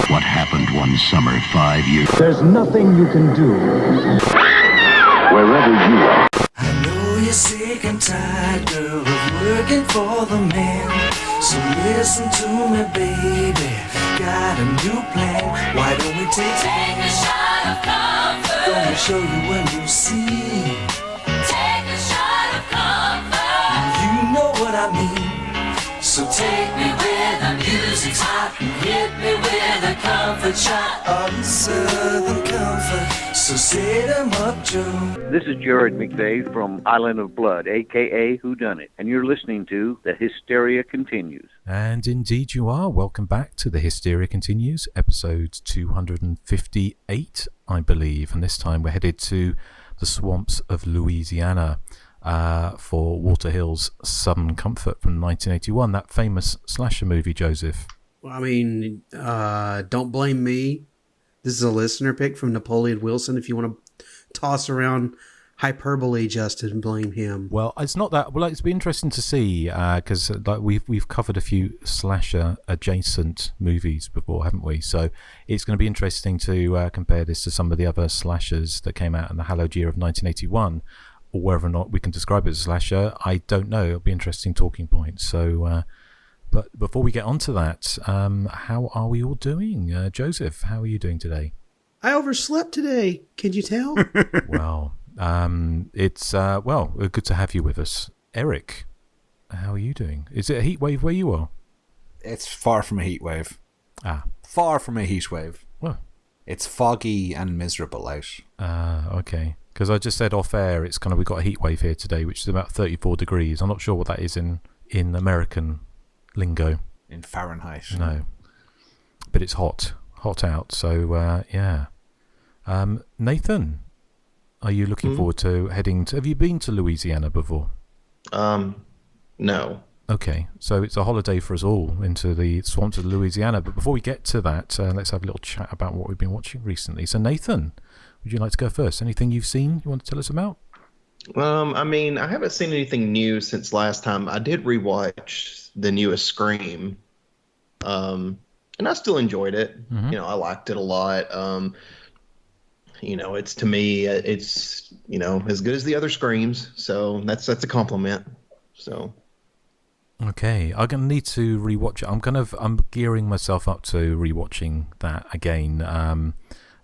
What happened one summer 5 years. There's nothing you can do. Wherever you are. I know you're sick and tired, girl, of working for the man. So listen to me, baby. Got a new plan. Why don't we take a shot of comfort? Gonna show you a new scene. Take a shot of comfort. You know what I mean. So Take me where the music's hot and hit me with a comfort shot. all the southern comfort. So set 'em up, Joe. This is Jared McVeigh from Island of Blood, a.k.a. Whodunit, and you're listening to The Hysteria Continues. And indeed you are. Welcome back to The Hysteria Continues, episode 258, I believe. And this time we're headed to the swamps of Louisiana for Walter Hill's Southern Comfort from 1981, that famous slasher movie, Joseph. Well, I mean, don't blame me. This is a listener pick from Napoleon Wilson. If you want to toss around hyperbole, Justin, blame him. Well, it's not that. Well, it's been interesting to see because like we've covered a few slasher adjacent movies before, haven't we? So it's going to be interesting to compare this to some of the other slashers that came out in the hallowed year of 1981, or whether or not we can describe it as a slasher. I don't know. It'll be interesting talking points. So, but before we get on to that, how are we all doing? Joseph, how are you doing today? I overslept today. Can you tell? Well. It's good to have you with us. Erik, how are you doing? Is it a heat wave where you are? It's far from a heat wave. Far from a heat wave. Well, it's foggy and miserable out. Okay. Because I just said off air, it's kind of, we got a heat wave here today, which is about 34 degrees. I'm not sure what that is in American lingo. In Fahrenheit. No. But it's hot out. So, yeah. Nathan, are you looking forward to heading to... Have you been to Louisiana before? No. Okay, so it's a holiday for us all into the swamps of Louisiana. But before we get to that, let's have a little chat about what we've been watching recently. So Nathan, would you like to go first? Anything you've seen you want to tell us about? I mean, I haven't seen anything new since last time. I did rewatch the newest Scream, and I still enjoyed it. Mm-hmm. You know, I liked it a lot. You know, it's, to me, it's, you know, as good as the other Screams. So that's a compliment. So. Okay, I'm going to need to rewatch it. I'm gearing myself up to rewatching that again.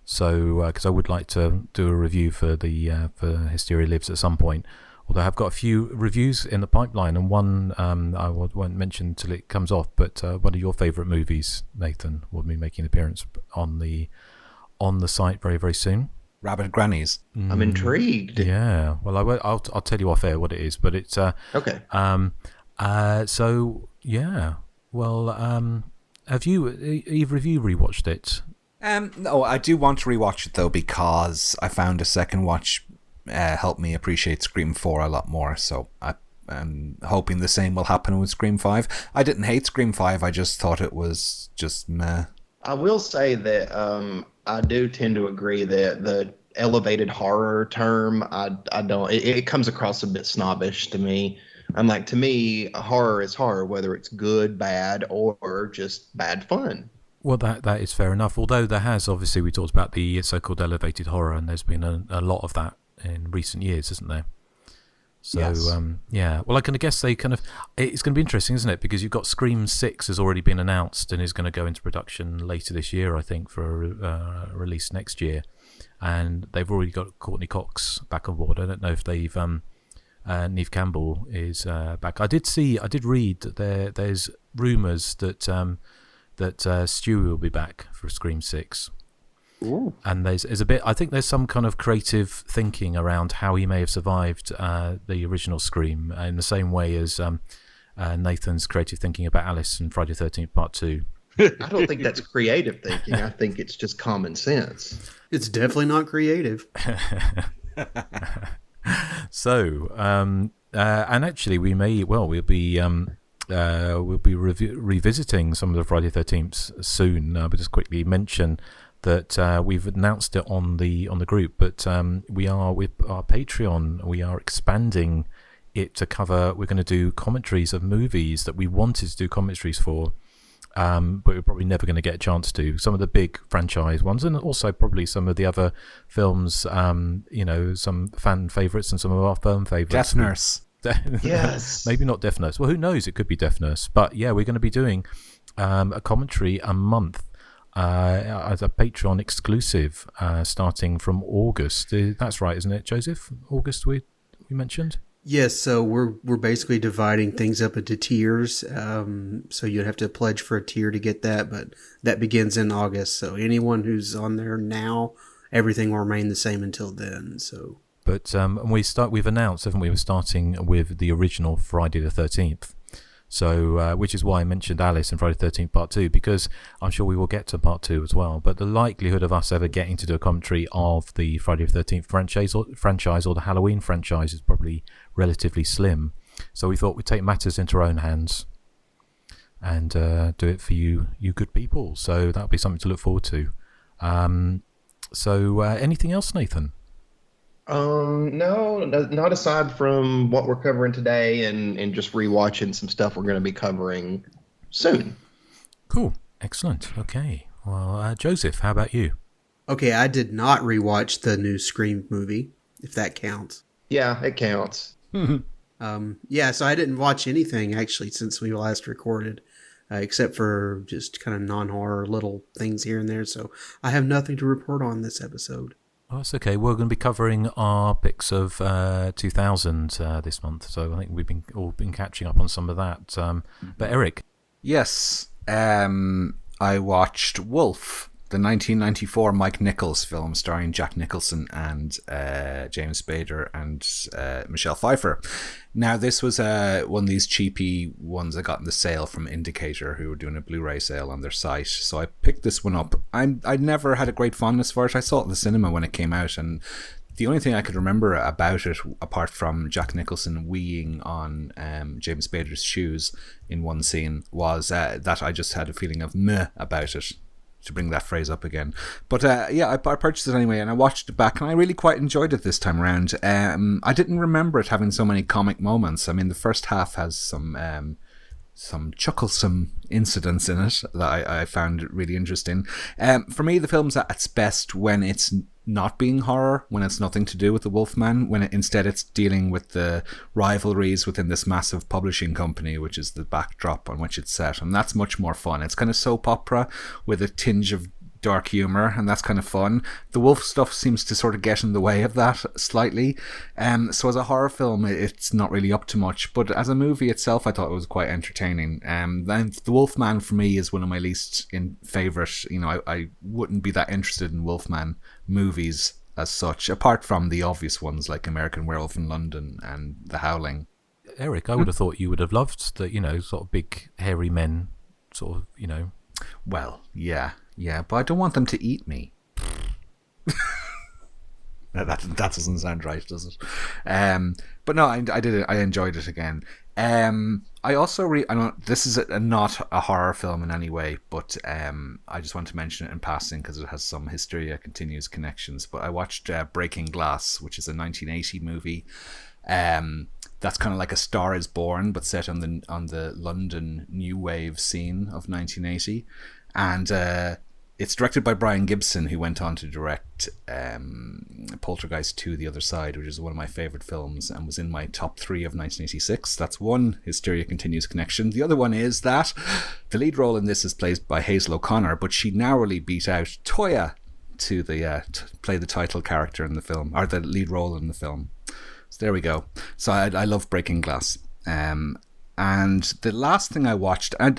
So, because I would like to do a review for for Hysteria Lives at some point. Although I've got a few reviews in the pipeline, and one I won't mention till it comes off. But one of your favourite movies, Nathan, will be making an appearance on the site very, very soon. Rabbit Grannies. I'm intrigued. Yeah. Well, I'll tell you off air what it is, but it's okay. So yeah. Well, have either of you rewatched it? No, I do want to rewatch it though, because I found a second watch helped me appreciate Scream 4 a lot more. So I'm hoping the same will happen with Scream 5. I didn't hate Scream 5. I just thought it was just meh. I will say that I do tend to agree that the elevated horror term, I don't. It comes across a bit snobbish to me. I'm like, to me, horror is horror, whether it's good, bad, or just bad fun. Well, that is fair enough. Although there has, obviously, we talked about the so-called elevated horror, and there's been a lot of that in recent years, isn't there? So, yes. Yeah. Well, I can guess it's going to be interesting, isn't it? Because you've got Scream 6 has already been announced and is going to go into production later this year, I think, for a release next year. And they've already got Courtney Cox back on board. I don't know if they've... Neve Campbell is back. I did read that there's rumours that Stewie will be back for Scream 6. Ooh. And there's a bit. I think there's some kind of creative thinking around how he may have survived the original Scream, in the same way as Nathan's creative thinking about Alice and Friday the 13th Part 2. I don't think that's creative thinking. I think it's just common sense. It's definitely not creative. So, and actually, we'll be revisiting some of the Friday the 13th soon. But just quickly mention that we've announced it on the group, but we are, with our Patreon, we are expanding it to cover. We're going to do commentaries of movies that we wanted to do commentaries for but we're probably never going to get a chance to. Some of the big franchise ones, and also probably some of the other films, some fan favourites and some of our firm favourites. Death Nurse. Yes. Maybe not Death Nurse. Well, who knows? It could be Death Nurse. But yeah, we're going to be doing a commentary a month as a Patreon exclusive starting from August. That's right, isn't it, Joseph? August we mentioned? Yes, so we're basically dividing things up into tiers. So you'd have to pledge for a tier to get that, but that begins in August. So anyone who's on there now, everything will remain the same until then. So, but we've announced, haven't we? We're starting with the original Friday the 13th. So, which is why I mentioned Alice and Friday the 13th Part 2, because I'm sure we will get to Part 2 as well. But the likelihood of us ever getting to do a commentary of the Friday the 13th franchise or the Halloween franchise is probably relatively slim. So we thought we'd take matters into our own hands and do it for you good people. So that'll be something to look forward to. Anything else, Nathan? No, not aside from what we're covering today and just rewatching some stuff we're going to be covering soon. Cool. Excellent. Okay. Well, Joseph, how about you? Okay, I did not rewatch the new Scream movie, if that counts. Yeah, it counts. So I didn't watch anything actually since we last recorded, except for just kind of non-horror little things here and there. So I have nothing to report on this episode. Oh, that's okay. We're going to be covering our picks of 2000 this month, so I think we've all been catching up on some of that. But Erik? Yes, I watched Wolf, the 1994 Mike Nichols film starring Jack Nicholson and James Spader and Michelle Pfeiffer. Now, this was one of these cheapy ones I got in the sale from Indicator, who were doing a Blu-ray sale on their site. So I picked this one up. I'd never had a great fondness for it. I saw it in the cinema when it came out, and the only thing I could remember about it, apart from Jack Nicholson weeing on James Spader's shoes in one scene, was that I just had a feeling of meh about it, to bring that phrase up again. But I purchased it anyway, and I watched it back, and I really quite enjoyed it this time around. I didn't remember it having so many comic moments. I mean, the first half has some chucklesome incidents in it that I found really interesting. For me, the film's at its best when it's not being horror, when it's nothing to do with the Wolfman, when instead it's dealing with the rivalries within this massive publishing company, which is the backdrop on which it's set, and that's much more fun. It's kind of soap opera with a tinge of dark humor, and that's kind of fun. The wolf stuff seems to sort of get in the way of that slightly. So as a horror film, it's not really up to much, but as a movie itself, I thought it was quite entertaining. Then The Wolfman for me is one of my least favorite. I wouldn't be that interested in Wolfman movies as such, apart from the obvious ones like American Werewolf in London and The Howling. Erik, I would have thought you would have loved the, sort of big hairy men, sort of, Well, yeah, but I don't want them to eat me. that doesn't sound right, does it? But no, I did it. I enjoyed it again. I also I know this is not a horror film in any way, but I just want to mention it in passing because it has some Hysteria Continues connections. But I watched Breaking Glass, which is a 1980 movie. That's kind of like A Star Is Born, but set on the London new wave scene of 1980, and it's directed by Brian Gibson, who went on to direct Poltergeist 2: The Other Side, which is one of my favorite films and was in my top 3 of 1986. That's one Hysteria Continues connection. The other one is that the lead role in this is played by Hazel O'Connor, but she narrowly beat out Toya to play the title character in the film, or the lead role in the film. So there we go. So I love Breaking Glass. And the last thing I watched, I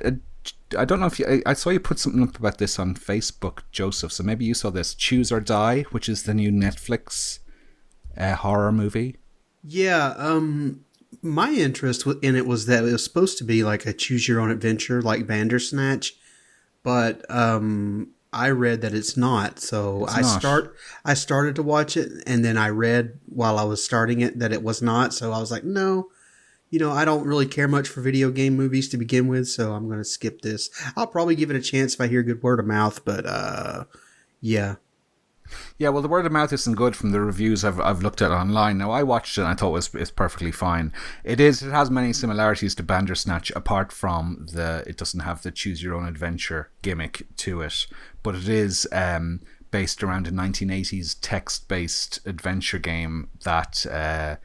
don't know if I saw you put something up about this on Facebook, Joseph, so maybe you saw this, Choose or Die, which is the new Netflix horror movie. Yeah, my interest in it was that it was supposed to be like a choose your own adventure, like Bandersnatch, but I read that it's not. So I started to watch it, and then I read while I was starting it that it was not. So I was like, no, I don't really care much for video game movies to begin with, so I'm going to skip this. I'll probably give it a chance if I hear good word of mouth, but yeah. Yeah, well, the word of mouth isn't good from the reviews I've looked at online. Now, I watched it and I thought it's perfectly fine. It has many similarities to Bandersnatch, apart from it doesn't have the choose your own adventure gimmick to it, but it is based around a 1980s text-based adventure game that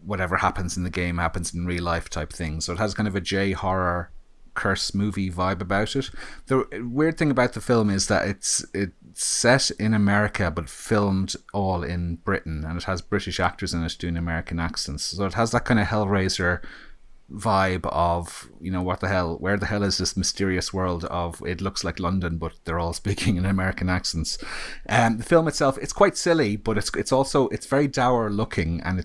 whatever happens in the game happens in real life type thing. So it has kind of a J-horror curse movie vibe about it. The weird thing about the film is that it's set in America but filmed all in Britain, and it has British actors in it doing American accents. So it has that kind of Hellraiser vibe of, what the hell, where the hell is this mysterious world of it looks like London but they're all speaking in American accents. The film itself, it's quite silly, but it's very dour looking, and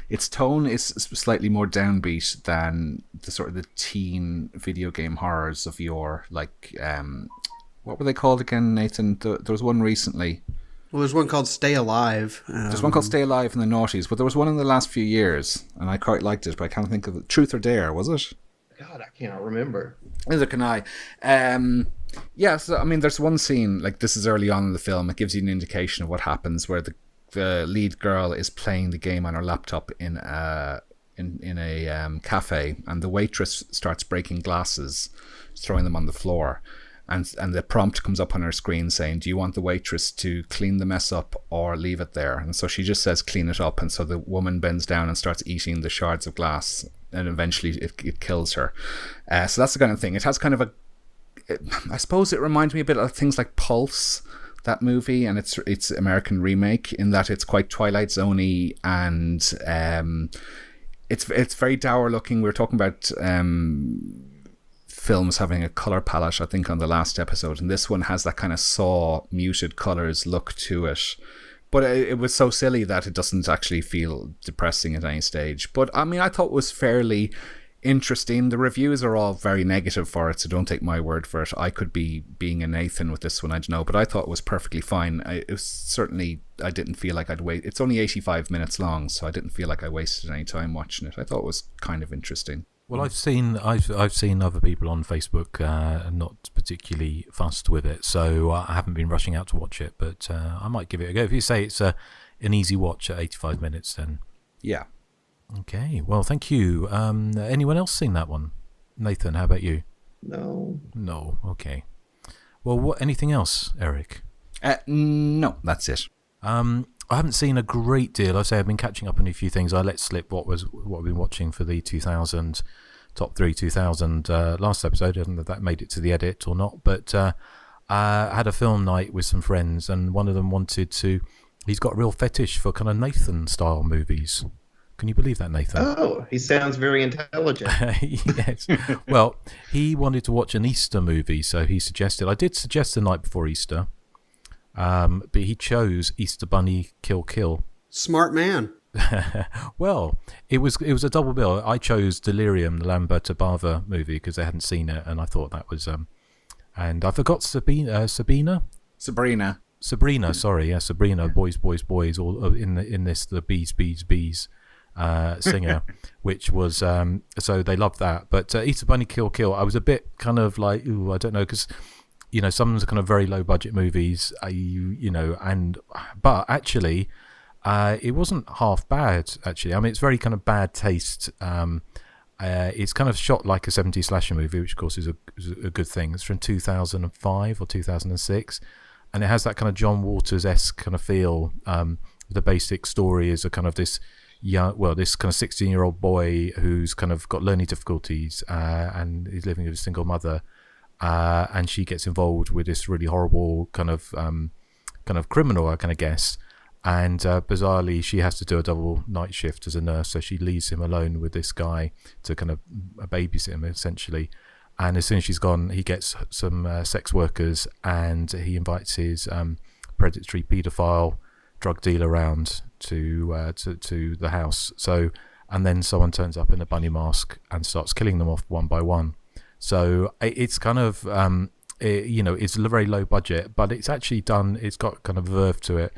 its tone is slightly more downbeat than the sort of the teen video game horrors of yore. Like, what were they called again, Nathan? There was one recently. Well, there's one called Stay Alive. There's one called Stay Alive in the noughties, but there was one in the last few years, and I quite liked it, but I can't think of it. Truth or Dare, was it? God, I cannot remember. Neither can I. Yeah, so, I mean, there's one scene, like, this is early on in the film, it gives you an indication of what happens, where the lead girl is playing the game on her laptop in a cafe, and the waitress starts breaking glasses, throwing them on the floor. And the prompt comes up on her screen saying, do you want the waitress to clean the mess up or leave it there? And so she just says, clean it up. And so the woman bends down and starts eating the shards of glass, and eventually it kills her. So that's the kind of thing. It has kind of I suppose it reminds me a bit of things like Pulse, that movie, and its American remake, in that it's quite Twilight Zone-y, and it's very dour looking. We were talking about films having a color palette, I think, on the last episode, and this one has that kind of Saw muted colors look to it, but it was so silly that it doesn't actually feel depressing at any stage. But I mean, I thought it was fairly interesting. The reviews are all very negative for it, so don't take my word for it. I could be being a Nathan with this one, I don't know, but I thought it was perfectly fine. I didn't feel like I'd wait. It's only 85 minutes long, so I didn't feel like I wasted any time watching it. I thought it was kind of interesting. Well, I've seen other people on Facebook not particularly fussed with it, so I haven't been rushing out to watch it, but I might give it a go. If you say it's an easy watch at 85 minutes, then yeah. Okay, well, thank you. Anyone else seen that one? Nathan, how about you? No. Okay. Well, anything else, Erik? No, that's it. I haven't seen a great deal. I say I've been catching up on a few things. I let slip what I've been watching for the 2000 top 3 2000 last episode. I don't know if that made it to the edit or not, but I had a film night with some friends, and one of them he's got a real fetish for kind of Nathan style movies. Can you believe that, Nathan? Oh, he sounds very intelligent. Yes. Well, he wanted to watch an Easter movie, so he suggested. I did suggest The Night Before Easter, but he chose Easter Bunny Kill. Smart man. Well, it was a double bill. I chose Delirium, the Lamberto Bava movie, because I hadn't seen it, and I thought that was and I forgot Sabrina. Sorry, yeah, Sabrina. Boys, all in this the bees. Singer, which was so they loved that. But Easter Bunny Kill, I was a bit kind of like, ooh, I don't know, because some of the kind of very low budget movies, but actually it wasn't half bad. Actually, I mean, it's very kind of bad taste. It's kind of shot like a 70s slasher movie, which of course is a good thing. It's from 2005 or 2006, and it has that kind of John Waters-esque kind of feel. The basic story is a kind of this kind of 16-year-old boy who's kind of got learning difficulties, and he's living with a single mother, and she gets involved with this really horrible kind of criminal, I kind of guess, and bizarrely she has to do a double night shift as a nurse, so she leaves him alone with this guy to kind of babysit him essentially. And as soon as she's gone, he gets some sex workers, and he invites his predatory paedophile drug dealer around to the house. So, and then someone turns up in a bunny mask and starts killing them off one by one. So it's kind of it's very low budget, but it's actually done. It's got kind of verve to it,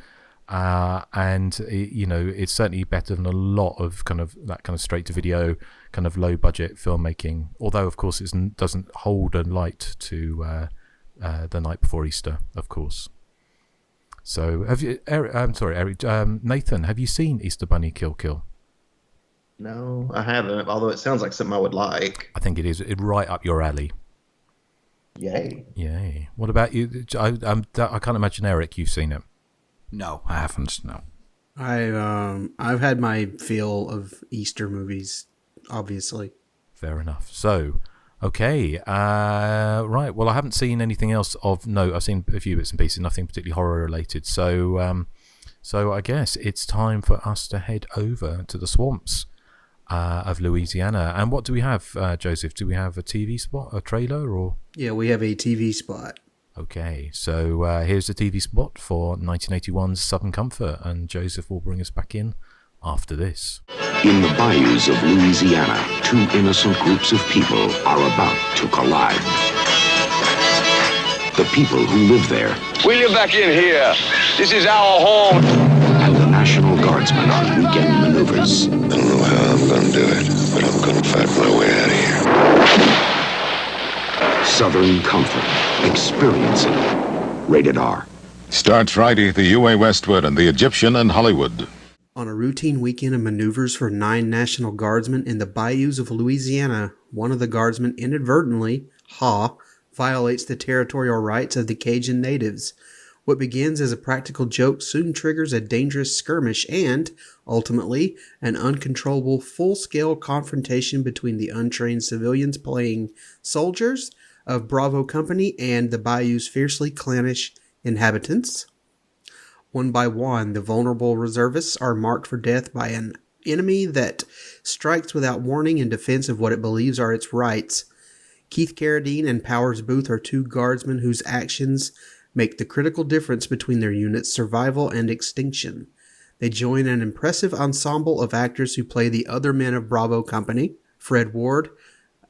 and it's certainly better than a lot of kind of that kind of straight to video kind of low budget filmmaking. Although of course it doesn't hold a light to The Night Before Easter, of course. So, have you? Eric, I'm sorry, Eric. Nathan, have you seen Easter Bunny Kill Kill? No, I haven't. Although it sounds like something I would like. I think it is right up your alley. Yay! Yay! What about you? I can't imagine, Eric, you've seen it. No, I haven't. No. I've had my fill of Easter movies, obviously. Fair enough. So, okay, right. Well, I haven't seen anything else of note. I've seen a few bits and pieces, nothing particularly horror related. So, so I guess it's time for us to head over to the swamps of Louisiana. And what do we have, Joseph? Do we have a TV spot, a trailer, or? Yeah, we have a TV spot. Okay, so here's the TV spot for 1981's Southern Comfort, and Joseph will bring us back in after this. In the bayous of Louisiana, two innocent groups of people are about to collide. The people who live there. We live back in here. This is our home. And the National Guardsmen on weekend maneuvers. I don't know how I'm gonna do it, but I'm gonna fight my way out of here. Southern Comfort. Experience it. Rated R. Starts Friday at the UA Westwood and the Egyptian in Hollywood. On a routine weekend of maneuvers for 9 National Guardsmen in the bayous of Louisiana, one of the guardsmen inadvertently, violates the territorial rights of the Cajun natives. What begins as a practical joke soon triggers a dangerous skirmish and, ultimately, an uncontrollable full-scale confrontation between the untrained civilians playing soldiers of Bravo Company and the bayou's fiercely clannish inhabitants. One by one, the vulnerable reservists are marked for death by an enemy that strikes without warning in defense of what it believes are its rights. Keith Carradine and Powers Booth are two guardsmen whose actions make the critical difference between their unit's survival and extinction. They join an impressive ensemble of actors who play the other men of Bravo Company, Fred Ward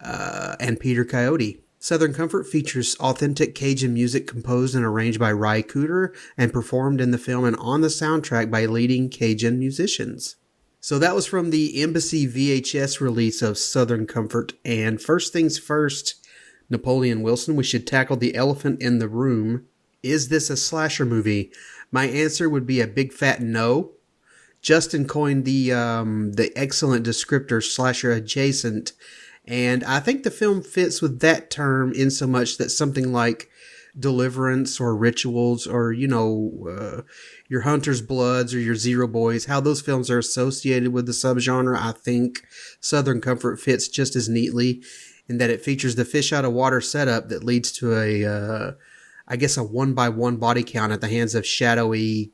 and Peter Coyote. Southern Comfort features authentic Cajun music composed and arranged by Ry Cooder and performed in the film and on the soundtrack by leading Cajun musicians. So that was from the Embassy VHS release of Southern Comfort. And first things first, Napoleon Wilson, we should tackle the elephant in the room. Is this a slasher movie? My answer would be a big fat no. Justin coined the excellent descriptor slasher adjacent. And I think the film fits with that term in so much that something like Deliverance or Rituals or, your Hunter's Bloods or your Zero Boys, how those films are associated with the subgenre, I think Southern Comfort fits just as neatly in that it features the fish out of water setup that leads to a 1-by-1 body count at the hands of shadowy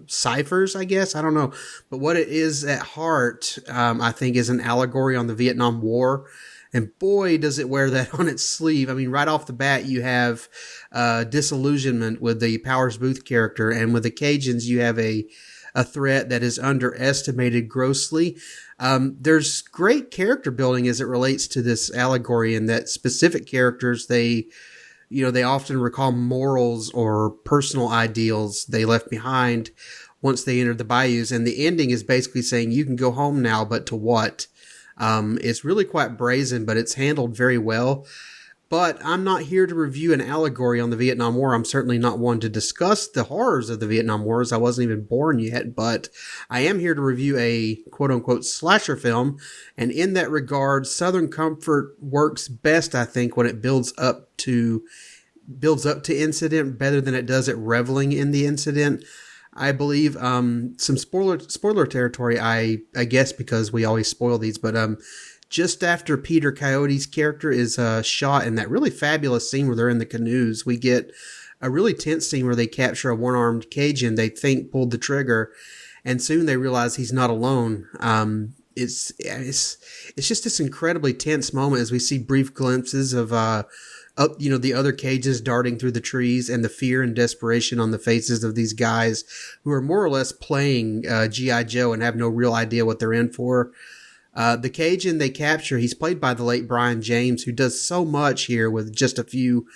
ciphers, I guess. I don't know. But what it is at heart, I think, is an allegory on the Vietnam War. And boy, does it wear that on its sleeve. I mean, right off the bat, you have disillusionment with the Powers Booth character. And with the Cajuns, you have a threat that is underestimated grossly. There's great character building as it relates to this allegory, and that specific characters, they often recall morals or personal ideals they left behind once they entered the bayous. And the ending is basically saying, you can go home now, but to what? It's really quite brazen, but it's handled very well. But I'm not here to review an allegory on the Vietnam War. I'm certainly not one to discuss the horrors of the Vietnam War, as I wasn't even born yet. But I am here to review a quote-unquote slasher film. And in that regard, Southern Comfort works best, I think, when it builds up to incident better than it does at reveling in the incident. I believe some spoiler territory, I guess, because we always spoil these, but just after Peter Coyote's character is shot in that really fabulous scene where they're in the canoes, we get a really tense scene where they capture a one-armed Cajun they think pulled the trigger, and soon they realize he's not alone. It's just this incredibly tense moment as we see brief glimpses of the other Cajuns darting through the trees and the fear and desperation on the faces of these guys who are more or less playing G.I. Joe and have no real idea what they're in for. The Cajun they capture, he's played by the late Brian James, who does so much here with just a few,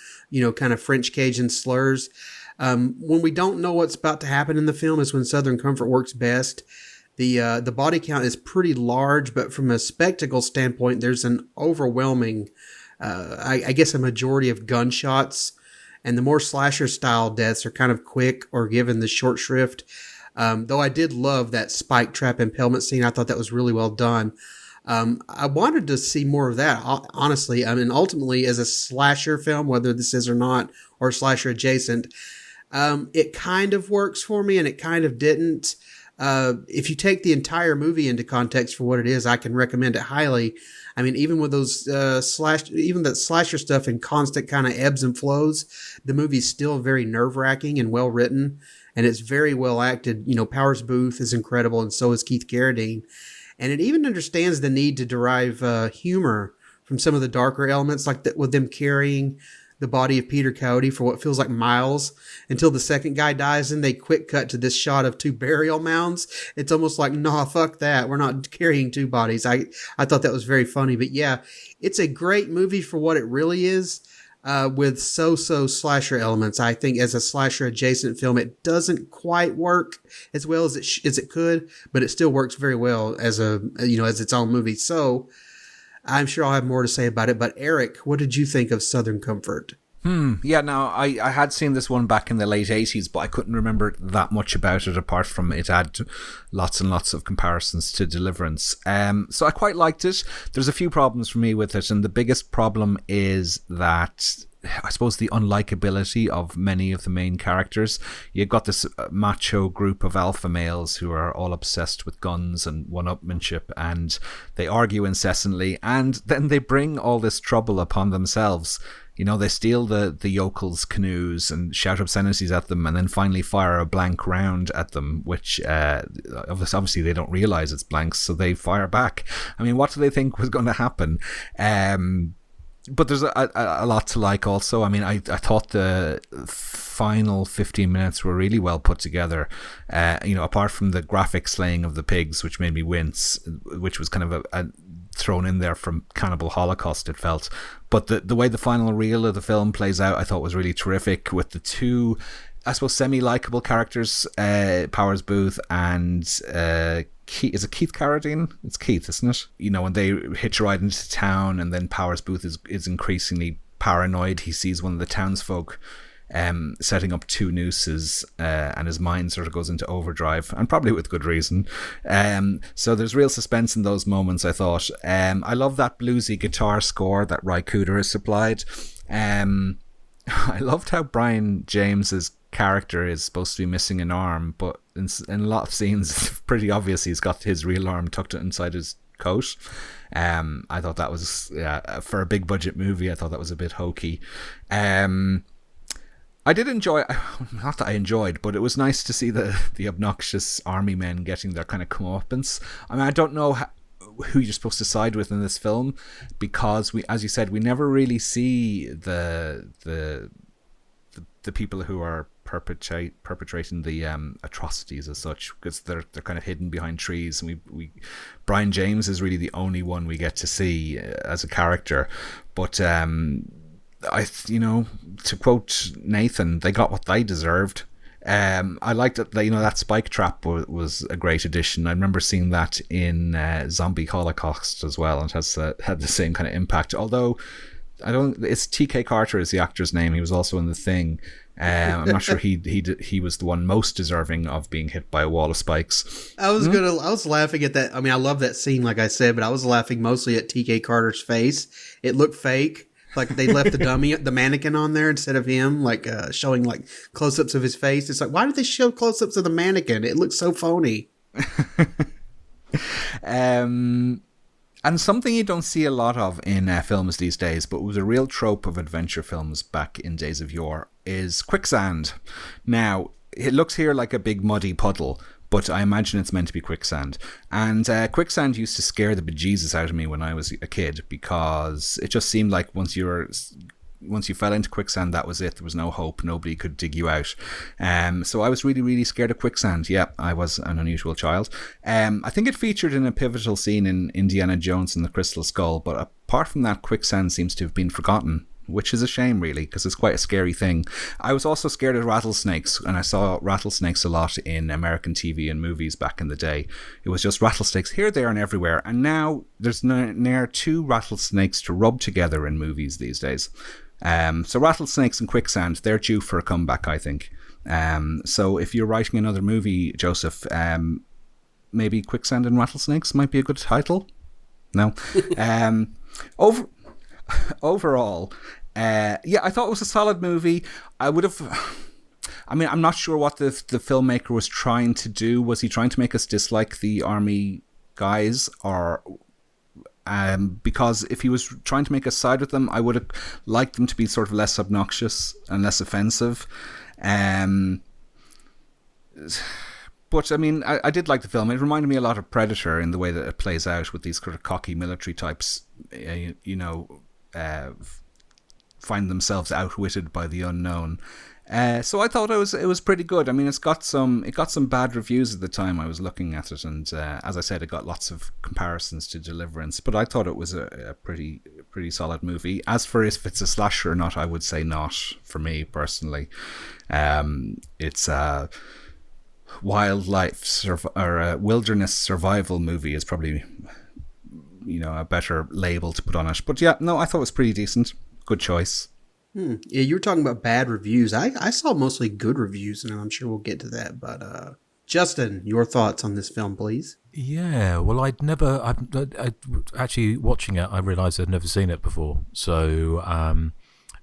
kind of French Cajun slurs. When we don't know what's about to happen in the film is when Southern Comfort works best. The body count is pretty large, but from a spectacle standpoint, there's an overwhelming, I guess a majority of gunshots. and the more slasher style deaths are kind of quick or given the short shrift. Though I did love that spike trap impalement scene. I thought that was really well done. I wanted to see more of that, honestly. I mean, ultimately, as a slasher film, whether this is or not, or slasher adjacent, it kind of works for me and it kind of didn't. If you take the entire movie into context for what it is, I can recommend it highly. I mean, even with those even that slasher stuff in constant kind of ebbs and flows, the movie's still very nerve-wracking and well written, and it's very well acted. You know, Powers Booth is incredible, and so is Keith Carradine. And it even understands the need to derive humor from some of the darker elements, like that, with them carrying the body of Peter Coyote for what feels like miles until the second guy dies, and they quick cut to this shot of 2 burial mounds. It's almost like, nah, fuck that. We're not carrying 2 bodies. I thought that was very funny. But yeah, it's a great movie for what it really is, with so-so slasher elements. I think as a slasher adjacent film, it doesn't quite work as well as it could, but it still works very well as as its own movie. So I'm sure I'll have more to say about it. But Erik, what did you think of Southern Comfort? Yeah, now I had seen this one back in the late 80s, but I couldn't remember that much about it apart from it had lots and lots of comparisons to Deliverance. So I quite liked it. There's a few problems for me with it, and the biggest problem is that I suppose the unlikability of many of the main characters. You've got this macho group of alpha males who are all obsessed with guns and one-upmanship, and they argue incessantly, and then they bring all this trouble upon themselves. You know, they steal the yokels' canoes and shout obscenities at them, and then finally fire a blank round at them, which obviously they don't realize it's blanks, so they fire back. I mean, what do they think was going to happen? But there's a lot to like also. I mean, I thought the final 15 minutes were really well put together. Apart from the graphic slaying of the pigs, which made me wince, which was kind of a thrown in there from Cannibal Holocaust, it felt. But the way the final reel of the film plays out, I thought was really terrific, with the 2, I suppose, semi-likable characters, Powers Booth and is it Keith Carradine? It's Keith, isn't it? You know, when they hitch a ride into town, and then Powers Booth is increasingly paranoid. He sees one of the townsfolk setting up 2 nooses, and his mind sort of goes into overdrive, and probably with good reason. So there's real suspense in those moments, I thought. I love that bluesy guitar score that Ry Cooder has supplied. I loved how Brian James's character is supposed to be missing an arm, but in a lot of scenes it's pretty obvious he's got his real arm tucked inside his coat. I thought that was, for a big budget movie, I thought that was a bit hokey. I did enjoy, not that I enjoyed, but it was nice to see the obnoxious army men getting their kind of comeuppance. I mean, I don't know who you're supposed to side with in this film, because we, as you said, we never really see the people who are perpetrating the atrocities as such, because they're kind of hidden behind trees, and we Brian James is really the only one we get to see as a character. But to quote Nathan, they got what they deserved. I liked that that spike trap was a great addition. I remember seeing that in Zombie Holocaust as well, and has had the same kind of impact. Although it's T.K. Carter is the actor's name. He was also in The Thing. I'm not sure he was the one most deserving of being hit by a wall of spikes. I was laughing at that. I mean, I love that scene, like I said, but I was laughing mostly at T.K. Carter's face. It looked fake. Like they left the mannequin on there instead of him, like showing like close-ups of his face. It's like, why did they show close-ups of the mannequin? It looks so phony. And something you don't see a lot of in films these days, but was a real trope of adventure films back in days of yore, is quicksand. Now, it looks here like a big muddy puddle, but I imagine it's meant to be quicksand. And quicksand used to scare the bejesus out of me when I was a kid, because it just seemed like once you fell into quicksand, that was it. There was no hope. Nobody could dig you out. So I was really, really scared of quicksand. Yeah, I was an unusual child. I think it featured in a pivotal scene in Indiana Jones and the Crystal Skull, but apart from that, quicksand seems to have been forgotten, which is a shame, really, because it's quite a scary thing. I was also scared of rattlesnakes, and I saw rattlesnakes a lot in American TV and movies back in the day. It was just rattlesnakes here, there, and everywhere, and now there's near 2 rattlesnakes to rub together in movies these days, So Rattlesnakes and Quicksand, they're due for a comeback, I think. So if you're writing another movie, Joseph, maybe Quicksand and Rattlesnakes might be a good title. No. Overall, I thought it was a solid movie. I'm not sure what the filmmaker was trying to do. Was he trying to make us dislike the army guys, or because if he was trying to make us side with them, I would have liked them to be sort of less obnoxious and less offensive. But I mean, I did like the film. It reminded me a lot of Predator in the way that it plays out with these sort of cocky military types, find themselves outwitted by the unknown. So I thought it was pretty good. I mean, it got some bad reviews at the time I was looking at it, and as I said, it got lots of comparisons to Deliverance. But I thought it was a pretty solid movie. As for if it's a slasher or not, I would say not for me personally. It's a wildlife or a wilderness survival movie is probably a better label to put on it. But yeah, no, I thought it was pretty decent. Good choice. Yeah, you were talking about bad reviews. I saw mostly good reviews, and I'm sure we'll get to that. But Justin, your thoughts on this film, please? Yeah, well, I actually watching it, I realised I'd never seen it before. So,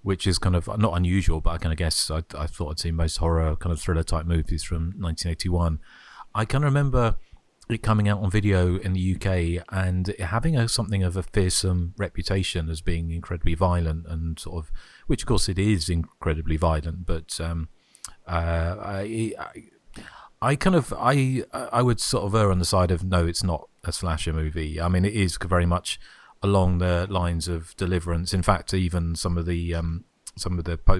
which is kind of not unusual, but I kind of guess I thought I'd seen most horror kind of thriller type movies from 1981. I kind of remember it coming out on video in the UK and it having something of a fearsome reputation as being incredibly violent and sort of, which of course it is incredibly violent, but I would sort of err on the side of no, it's not a slasher movie. I mean, it is very much along the lines of Deliverance. In fact, even some of the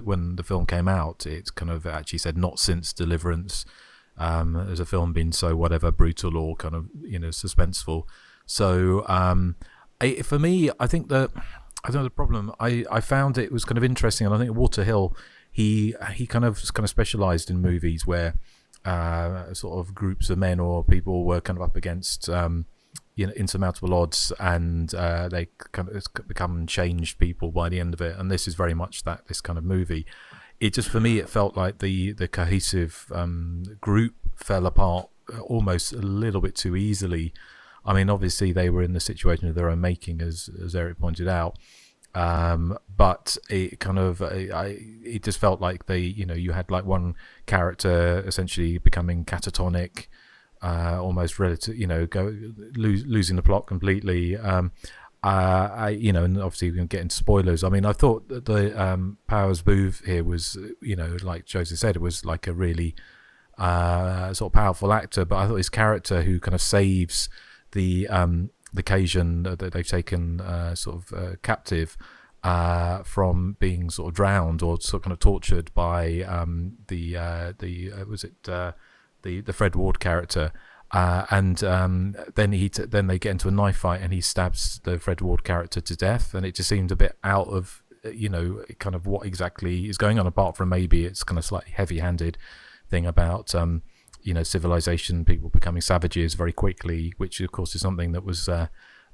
when the film came out, it kind of actually said not since Deliverance has a film been so whatever brutal or kind of suspenseful. So for me, I think the problem I found it was kind of interesting, and I think Walter Hill he kind of specialized in movies where sort of groups of men or people were kind of up against insurmountable odds, and they kind of become changed people by the end of it. And this is very much this kind of movie. It just, for me, it felt like the cohesive group fell apart almost a little bit too easily. I mean, obviously they were in the situation of their own making, as Erik pointed out. But it kind of, it just felt like you had like one character essentially becoming catatonic, almost relative, losing the plot completely. And obviously we can get into spoilers. I mean, I thought that the Powers move here was, like Joseph said, it was like a really sort of powerful actor. But I thought his character, who kind of saves the Cajun that they've taken captive from being sort of drowned or sort of kind of tortured by the Fred Ward character. And then then they get into a knife fight and he stabs the Fred Ward character to death, and it just seemed a bit out of kind of what exactly is going on, apart from maybe it's kind of slightly heavy-handed thing about civilization, people becoming savages very quickly, which of course is something that was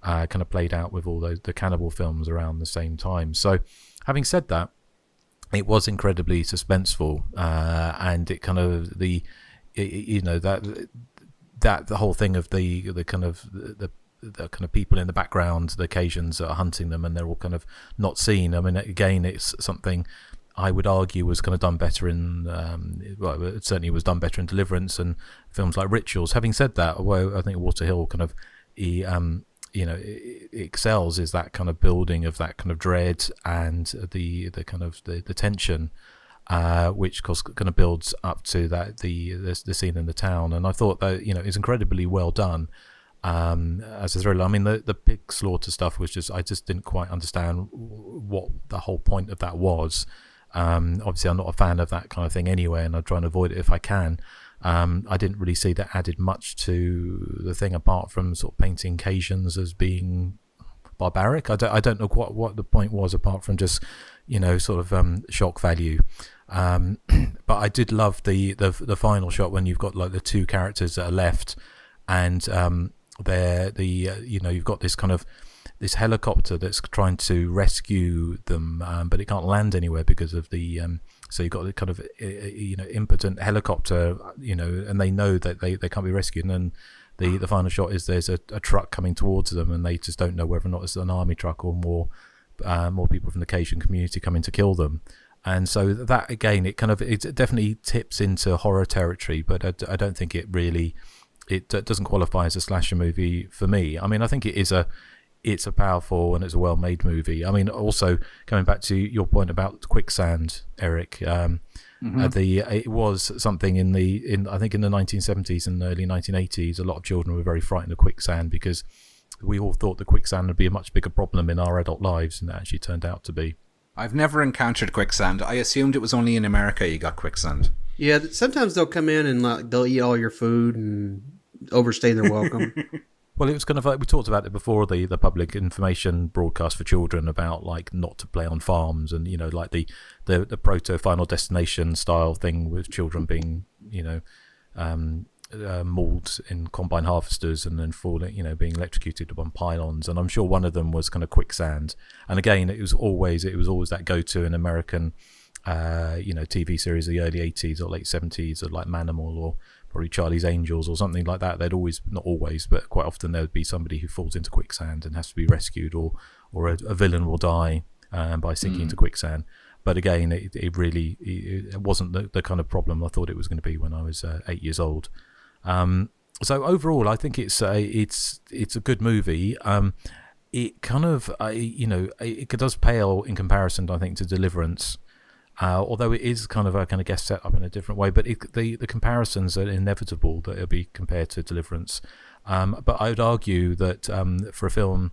kind of played out with all the cannibal films around the same time. So having said that, it was incredibly suspenseful, and it kind of the whole thing of the kind of people in the background, the Cajuns that are hunting them, and they're all kind of not seen. I mean, again, it's something I would argue was kind of done better in it certainly was done better in Deliverance and films like Rituals. Having said that, although I think Walter Hill kind of he excels is that kind of building of that kind of dread and the kind of the tension, which of course kind of builds up to that the scene in the town. And I thought that it's incredibly well done as a thriller. I mean, the pig slaughter stuff was I just didn't quite understand what the whole point of that was. Obviously I'm not a fan of that kind of thing anyway, and I try and avoid it if I can. I didn't really see that added much to the thing, apart from sort of painting Cajuns as being barbaric. I don't know what the point was, apart from just sort of shock value. But I did love the final shot when you've got like the two characters that are left, and you've got this kind of this helicopter that's trying to rescue them, but it can't land anywhere because of the so you've got a kind of impotent helicopter, and they know that they can't be rescued, and then the final shot is there's a truck coming towards them, and they just don't know whether or not it's an army truck or more people from the Cajun community coming to kill them. And so that, again, it definitely tips into horror territory, but I don't think it doesn't qualify as a slasher movie for me. I mean, I think it's a powerful and it's a well-made movie. I mean, also coming back to your point about quicksand, Erik, it was something I think in the 1970s and early 1980s, a lot of children were very frightened of quicksand because we all thought that quicksand would be a much bigger problem in our adult lives, and that actually turned out to be. I've never encountered quicksand. I assumed it was only in America you got quicksand. Yeah, sometimes they'll come in and they'll eat all your food and overstay their welcome. Well, it was kind of like we talked about it before, the public information broadcast for children about not to play on farms, and like the proto Final Destination style thing with children being mauled in combine harvesters and then falling, being electrocuted on pylons. And I'm sure one of them was kind of quicksand. And again, it was always that go-to in American TV series of the early 80s or late 70s, or like Manimal or probably Charlie's Angels or something like that. They'd always, not always, but quite often there would be somebody who falls into quicksand and has to be rescued, or a villain will die by sinking into quicksand. But again, it really wasn't the kind of problem I thought it was going to be when I was 8 years old. So overall, I think it's a good movie. It kind of it does pale in comparison, I think, to Deliverance. Although it is kind of guess set up in a different way, but the comparisons are inevitable that it'll be compared to Deliverance. But I would argue that for a film,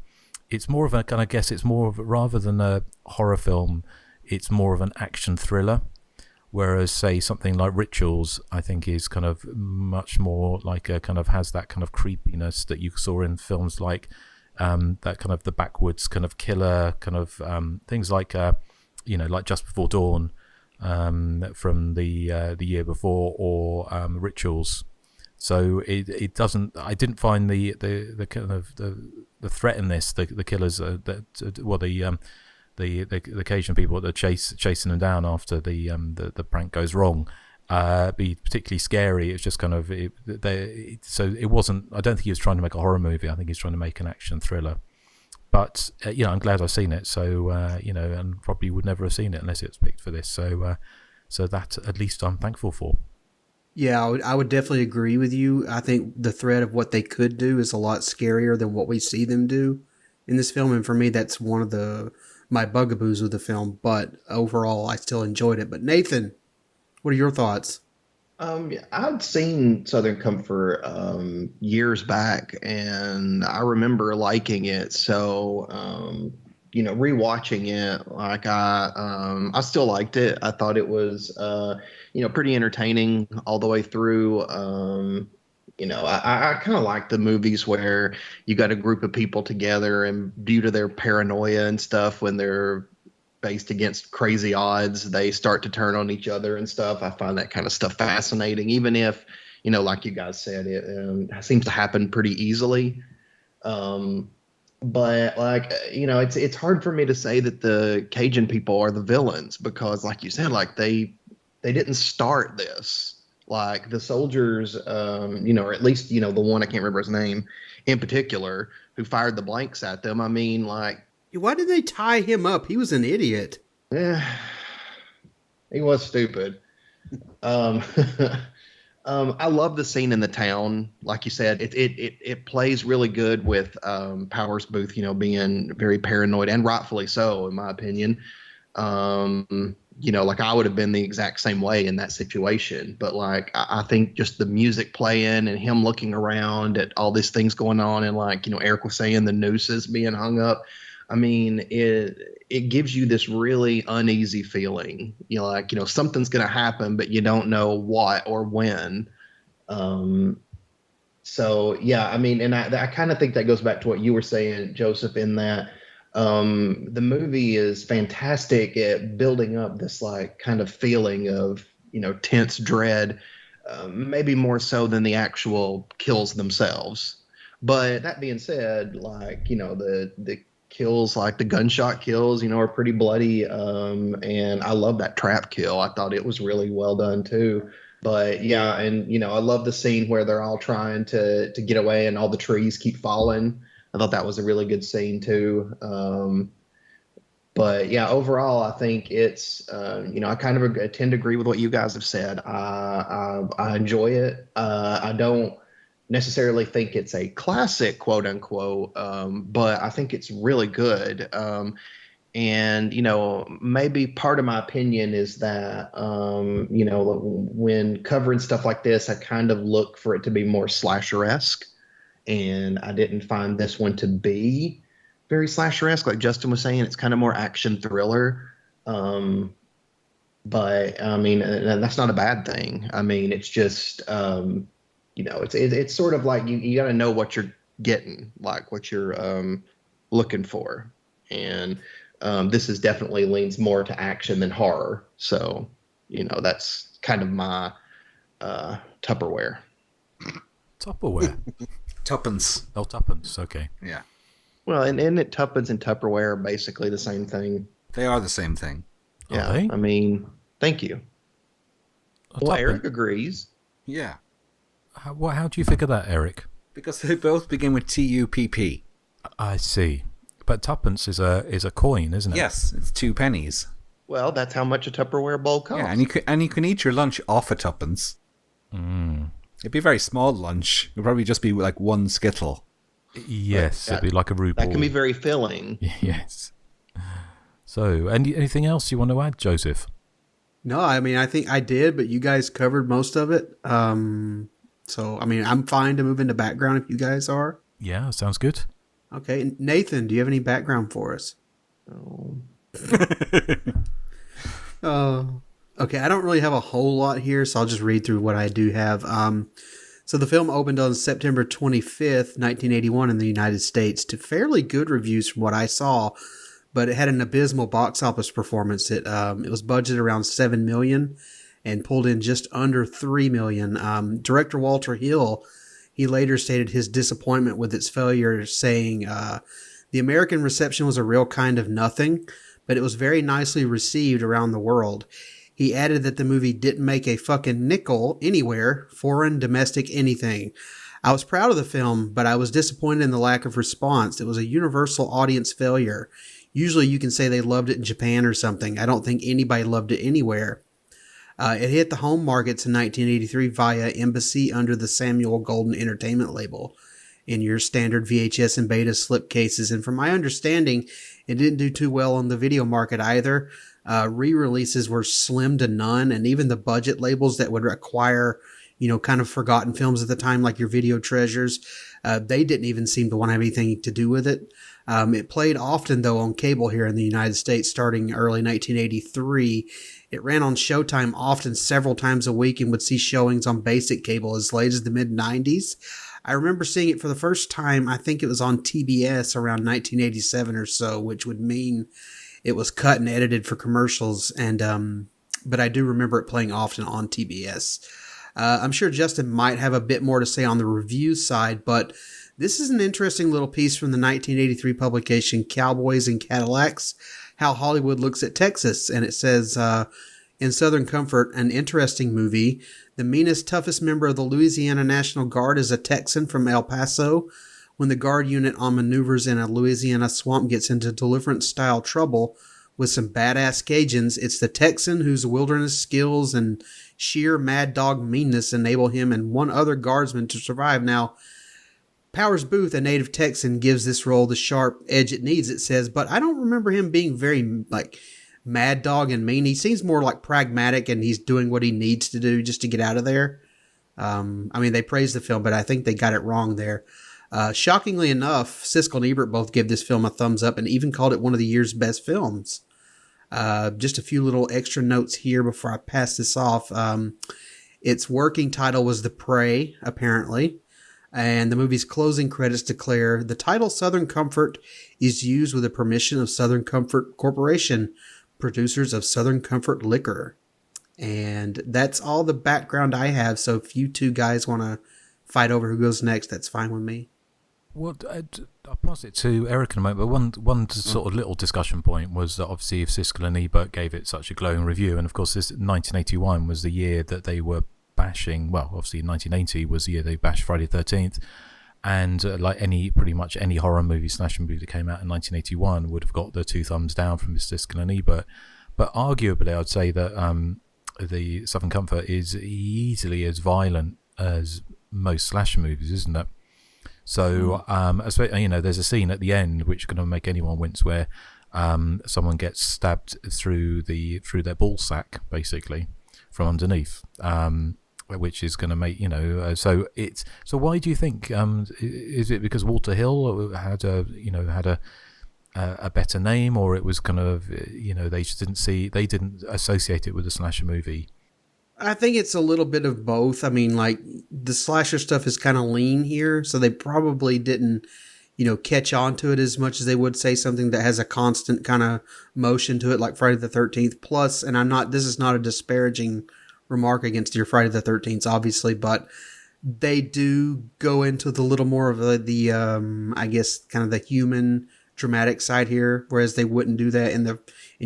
it's more of a rather than a horror film, it's more of an action thriller. Whereas, say, something like Rituals, I think is kind of much more like has that kind of creepiness that you saw in films like that kind of the backwoods kind of killer kind of things like like Just Before Dawn from the year before, or Rituals. So it doesn't. I didn't find the kind of the threat in this. The killers the Cajun people that are chasing them down after the prank goes wrong be particularly scary. It's just kind of so it wasn't. I don't think he was trying to make a horror movie. I think he's trying to make an action thriller. But I'm glad I've seen it. So and probably would never have seen it unless it was picked for this. So that at least I'm thankful for. Yeah, I would definitely agree with you. I think the threat of what they could do is a lot scarier than what we see them do in this film. And for me, that's one of my bugaboos with the film. But overall, I still enjoyed it. But Nathan, what are your thoughts? I'd seen Southern Comfort years back, and I remember liking it. So, rewatching it, like I still liked it. I thought it was, pretty entertaining all the way through. I kind of like the movies where you got a group of people together, and due to their paranoia and stuff, when they're faced against crazy odds, they start to turn on each other and stuff. I find that kind of stuff fascinating, even if, like you guys said, it seems to happen pretty easily. But like, it's hard for me to say that the Cajun people are the villains, because like you said, like they didn't start this. Like the soldiers, or at least, the one, I can't remember his name in particular, who fired the blanks at them. I mean, like, why did they tie him up? He was an idiot. Yeah, he was stupid. I love the scene in the town. Like you said, it plays really good with Powers Booth, being very paranoid, and rightfully so, in my opinion. Like I would have been the exact same way in that situation. But like, I think just the music playing and him looking around at all these things going on, and like, Erik was saying, the nooses being hung up. I mean, it gives you this really uneasy feeling. Something's going to happen, but you don't know what or when. So, yeah, I mean, and I kind of think that goes back to what you were saying, Joseph, in that the movie is fantastic at building up this like kind of feeling of, tense dread, maybe more so than the actual kills themselves. But that being said, like, the kills, like the gunshot kills, are pretty bloody. And I love that trap kill. I thought it was really well done too. But yeah, and I love the scene where they're all trying to get away and all the trees keep falling. I thought that was a really good scene too. But yeah, overall, I think it's I kind of tend to agree with what you guys have said. I enjoy it. I don't necessarily think it's a classic, quote unquote, but I think it's really good. And maybe part of my opinion is that when covering stuff like this, I kind of look for it to be more slasher-esque, and I didn't find this one to be very slasher-esque. Like Justin was saying, it's kind of more action thriller. But I mean, and that's not a bad thing. I mean, it's just it's sort of like you got to know what you're getting, like what you're looking for, and this is definitely leans more to action than horror. So that's kind of my Tupperware. Tupperware. Tuppence. Oh, tuppence. Okay. Yeah. Well, and it Tuppence and Tupperware are basically the same thing. They are the same thing. Yeah. Are they? I mean, thank you. Well, Eric agrees. Yeah. How do you figure that, Eric? Because they both begin with TUPP. I see. But tuppence is a coin, isn't it? Yes, it's 2 pennies. Well, that's how much a Tupperware bowl costs. Yeah, and you can eat your lunch off a tuppence. It'd be a very small lunch. It'd probably just be like 1 Skittle. Yes, it'd be like a ruble. That can be very filling. Yes. So, anything else you want to add, Joseph? No, I mean, I think I did, but you guys covered most of it. So, I mean, I'm fine to move into background if you guys are. Yeah, sounds good. Okay, Nathan, do you have any background for us? Okay, I don't really have a whole lot here, so I'll just read through what I do have. So the film opened on September 25th, 1981 in the United States to fairly good reviews from what I saw, but it had an abysmal box office performance. It was budgeted around $7 million and pulled in just under $3 million. Director Walter Hill, he later stated his disappointment with its failure, saying, the American reception was a real kind of nothing, but it was very nicely received around the world. He added that the movie didn't make a fucking nickel anywhere, foreign, domestic, anything. I was proud of the film, but I was disappointed in the lack of response. It was a universal audience failure. Usually you can say they loved it in Japan or something. I don't think anybody loved it anywhere. It hit the home markets in 1983 via Embassy under the Samuel Golden Entertainment label in your standard VHS and beta slipcases. And from my understanding, it didn't do too well on the video market either. Re-releases were slim to none, and even the budget labels that would acquire, kind of forgotten films at the time, like your Video Treasures, they didn't even seem to want to have anything to do with it. It played often, though, on cable here in the United States starting early 1983. It ran on Showtime often, several times a week, and would see showings on basic cable as late as the mid-90s. I remember seeing it for the first time, I think it was on TBS around 1987 or so, which would mean it was cut and edited for commercials, and but I do remember it playing often on TBS. I'm sure Justin might have a bit more to say on the review side, but this is an interesting little piece from the 1983 publication Cowboys and Cadillacs, How Hollywood Looks at Texas, and it says, in Southern Comfort, an interesting movie. The meanest, toughest member of the Louisiana National Guard is a Texan from El Paso. When the Guard unit on maneuvers in a Louisiana swamp gets into Deliverance-style trouble with some badass Cajuns, it's the Texan whose wilderness skills and sheer mad dog meanness enable him and one other guardsman to survive. Now, Powers Booth, a native Texan, gives this role the sharp edge it needs, it says, but I don't remember him being very, mad dog and mean. He seems more like pragmatic, and he's doing what he needs to do just to get out of there. They praised the film, but I think they got it wrong there. Shockingly enough, Siskel and Ebert both gave this film a thumbs up and even called it one of the year's best films. Just a few little extra notes here before I pass this off. Its working title was The Prey, apparently. And the movie's closing credits declare, the title Southern Comfort is used with the permission of Southern Comfort Corporation, producers of Southern Comfort Liquor. And that's all the background I have. So if you two guys want to fight over who goes next, that's fine with me. Well, I'll pass it to Erik in a moment, but one sort of little discussion point was that obviously if Siskel and Ebert gave it such a glowing review, and of course this 1981 was the year that they were bashing, well, obviously 1980 was the year they bashed Friday the 13th, and like pretty much any horror movie, slasher movie that came out in 1981 would have got the 2 thumbs down from Siskel and Ebert. But arguably I'd say that the Southern Comfort is easily as violent as most slasher movies, isn't it? So, there's a scene at the end which is going to make anyone wince, where someone gets stabbed through their ball sack, basically, from underneath, which is going to make So why do you think? Is it because Walter Hill had a better name, or it was kind of they just didn't associate it with a slasher movie? I think it's a little bit of both. I mean, like, the slasher stuff is kind of lean here, so they probably didn't, catch on to it as much as they would say something that has a constant kind of motion to it, like Friday the 13th. Plus, and this is not a disparaging remark against your Friday the 13th, obviously, but they do go into the little more of the I guess, kind of the human dramatic side here, whereas they wouldn't do that in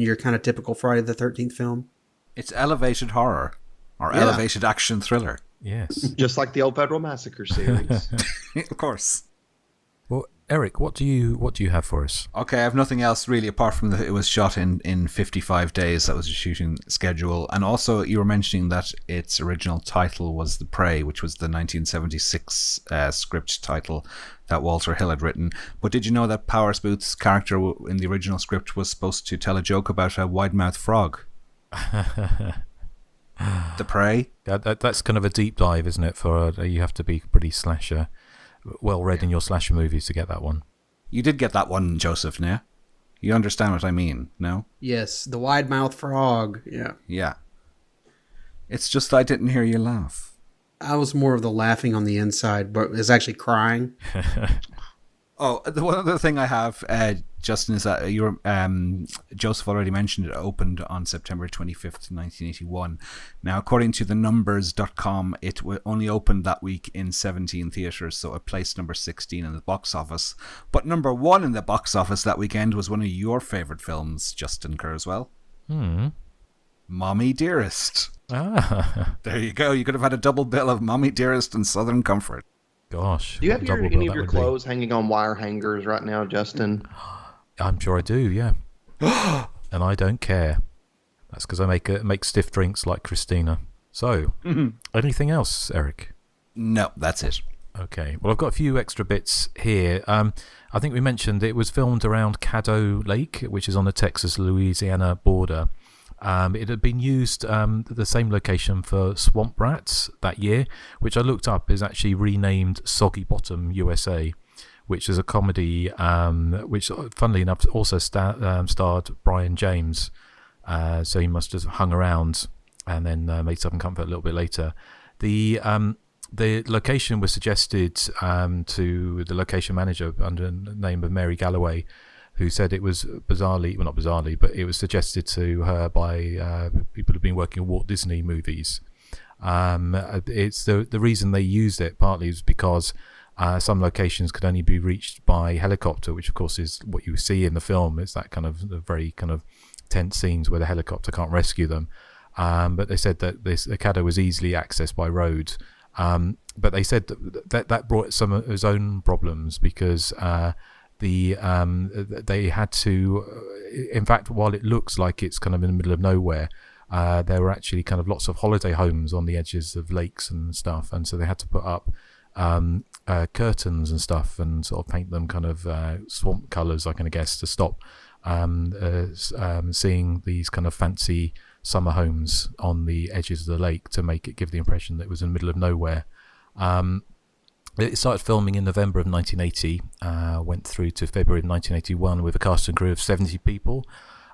your kind of typical Friday the 13th film. It's elevated horror. Or elevated action thriller. Yes. Just like the old Federal Massacre series. Of course. Well, Erik, what do you have for us? Okay, I have nothing else really apart from that it was shot in 55 days. That was the shooting schedule. And also you were mentioning that its original title was The Prey, which was the 1976 script title that Walter Hill had written. But did you know that Powers Booth's character in the original script was supposed to tell a joke about a wide-mouthed frog? The Prey. That's kind of a deep dive, isn't it? You have to be pretty slasher, well read in your slasher movies to get that one. You did get that one, Joseph, yeah? You understand what I mean, no? Yes, the wide-mouthed frog, yeah. Yeah. It's just I didn't hear you laugh. I was more of the laughing on the inside, but it's actually crying. Oh, the one other thing I have, Justin, is that Joseph already mentioned it opened on September 25th, 1981. Now, according to thenumbers.com, it only opened that week in 17 theatres, so it placed number 16 in the box office. But number 1 in the box office that weekend was one of your favourite films, Justin Kurzweil. Mommy Dearest. Ah. There you go. You could have had a double bill of Mommy Dearest and Southern Comfort. Gosh. Do you have any of your clothes hanging on wire hangers right now, Justin? I'm sure I do, yeah. And I don't care. That's because I make stiff drinks like Christina. So, anything else, Erik? No, that's it. Okay. Well, I've got a few extra bits here. I think we mentioned it was filmed around Caddo Lake, which is on the Texas-Louisiana border. It had been used, the same location for Swamp Rats that year, which I looked up is actually renamed Soggy Bottom, USA, which is a comedy which, funnily enough, also starred Brian James. So he must have hung around and then made Southern Comfort a little bit later. The location was suggested to the location manager under the name of Mary Galloway, who said it was not bizarrely, but it was suggested to her by people who've been working on Walt Disney movies. It's the reason they used it partly is because some locations could only be reached by helicopter, which of course is what you see in the film. It's that kind of the very kind of tense scenes where the helicopter can't rescue them. But they said that the Caddo was easily accessed by road. But they said that brought some of its own problems because they had to, in fact, while it looks like it's kind of in the middle of nowhere, there were actually kind of lots of holiday homes on the edges of lakes and stuff, and so they had to put up curtains and stuff and sort of paint them kind of swamp colours, I can guess, to stop seeing these kind of fancy summer homes on the edges of the lake, to make it give the impression that it was in the middle of nowhere. It started filming in November of 1980, went through to February of 1981 with a cast and crew of 70 people,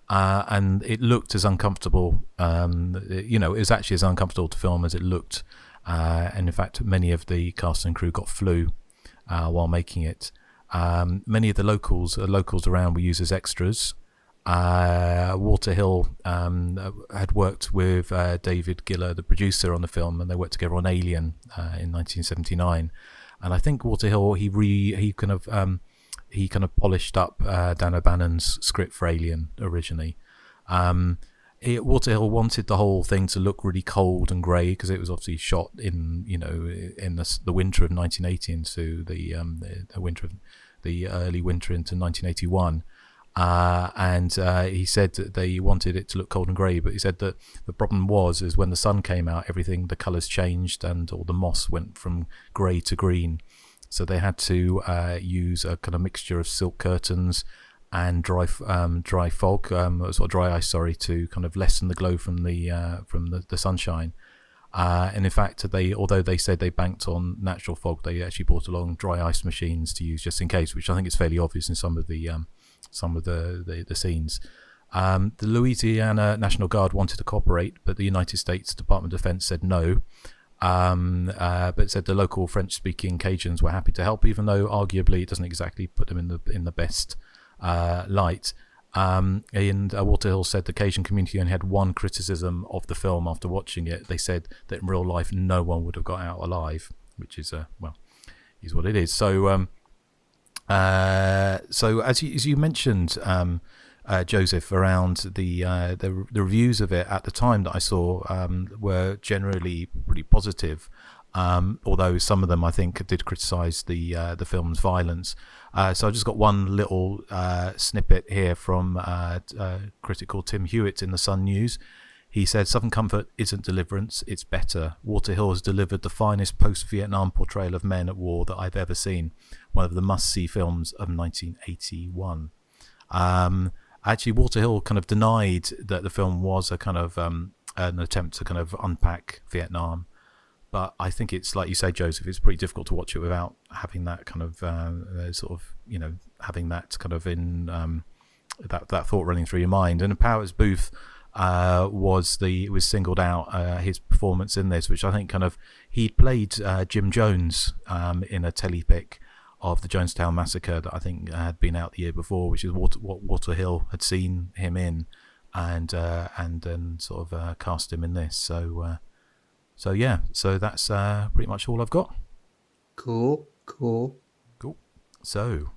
and it looked as uncomfortable, it was actually as uncomfortable to film as it looked, and in fact many of the cast and crew got flu while making it. Many of the locals around were used as extras. Walter Hill had worked with David Giller, the producer, on the film, and they worked together on Alien in 1979. And I think Walter Hill, he kind of he kind of polished up Dan O'Bannon's script for Alien originally. Waterhill wanted the whole thing to look really cold and grey because it was obviously shot in the winter of 1980 into the early winter into 1981. And he said that they wanted it to look cold and grey, but he said that the problem is when the sun came out, the colours changed and all the moss went from grey to green. So they had to use a kind of mixture of silk curtains and dry fog, dry ice, to kind of lessen the glow from the sunshine. And in fact, although they said they banked on natural fog, they actually brought along dry ice machines to use just in case, which I think is fairly obvious in some of the scenes. The Louisiana National Guard wanted to cooperate, but the United States Department of Defense said no. But said the local French-speaking Cajuns were happy to help, even though arguably it doesn't exactly put them in the best light. And Waterhill said the Cajun community only had one criticism of the film after watching it. They said that in real life no one would have got out alive, which is is what it is. So as you mentioned, Joseph, around the reviews of it at the time that I saw were generally pretty positive, although some of them I think did criticise the film's violence. So I just got one little snippet here from critic called Tim Hewitt in the Sun News. He said, "Southern Comfort isn't Deliverance, it's better. Waterhill has delivered the finest post-Vietnam portrayal of men at war that I've ever seen. One of the must-see films of 1981. Actually, Waterhill kind of denied that the film was a kind of an attempt to kind of unpack Vietnam. But I think it's, like you say, Joseph, it's pretty difficult to watch it without having that kind of having that kind of in that thought running through your mind. And Powers Booth was singled out his performance in this, which I think kind of he'd played Jim Jones in a telepic of the Jonestown Massacre that I think had been out the year before, which is what Waterhill had seen him in, and then sort of cast him in this. So that's pretty much all I've got. Cool. So,